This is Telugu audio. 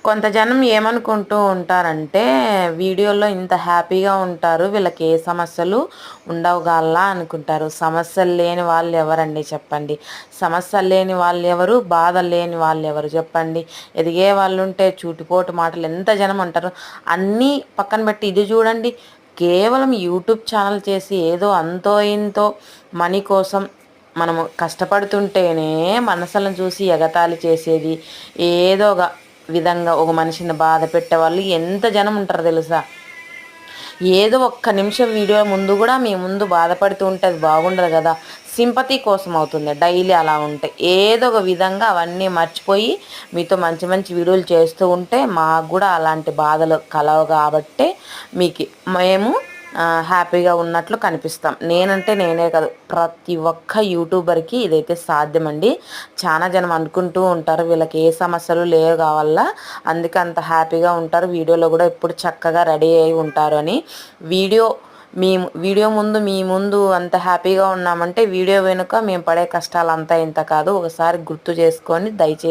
కొంత జనం ఏమనుకుంటూ ఉంటారంటే వీడియోలో ఇంత హ్యాపీగా ఉంటారు, వీళ్ళకి ఏ సమస్యలు ఉండవు గాల్లా అనుకుంటారు. సమస్యలు లేని వాళ్ళు ఎవరండి చెప్పండి? సమస్యలు లేని వాళ్ళు ఎవరు? బాధలు లేని వాళ్ళు ఎవరు చెప్పండి? ఎదిగే వాళ్ళు ఉంటే చూటిపోటు మాటలు ఎంత జనం అంటారు. అన్నీ పక్కన పెట్టి ఇది చూడండి, కేవలం యూట్యూబ్ ఛానల్ చేసి ఏదో అంతో ఇంతో మనీ కోసం మనము కష్టపడుతుంటేనే మనసులను చూసి ఎగతాళి చేసేది, ఏదో ఒక విధంగా ఒక మనిషిని బాధ పెట్టేవాళ్ళు ఎంత జనం ఉంటారో తెలుసా. ఏదో ఒక్క నిమిషం వీడియో ముందు కూడా మీ ముందు బాధపడుతూ ఉంటే అది బాగుండదు కదా. సింపతి కోసం అవుతుంది డైలీ అలా ఉంటే. ఏదో ఒక విధంగా అవన్నీ మర్చిపోయి మీతో మంచి మంచి వీడియోలు చేస్తూ ఉంటే మాకు కూడా అలాంటి బాధలు కలవు కాబట్టే మీకు మేము హ్యాపీగా ఉన్నట్లు కనిపిస్తాం. నేనంటే నేనే కాదు, ప్రతి ఒక్క యూట్యూబర్కి ఇదైతే సాధ్యమండి. చాలా జనం అనుకుంటూ ఉంటారు వీళ్ళకి ఏ సమస్యలు లేవు కావాలా, అందుకే అంత హ్యాపీగా ఉంటారు, వీడియోలో కూడా ఎప్పుడు చక్కగా రెడీ అయి ఉంటారు అని. వీడియో ముందు మీ ముందు అంత హ్యాపీగా ఉన్నామంటే వీడియో వెనుక మేము పడే కష్టాలు అంతా ఇంత కాదు. ఒకసారి గుర్తు చేసుకొని దయచేసి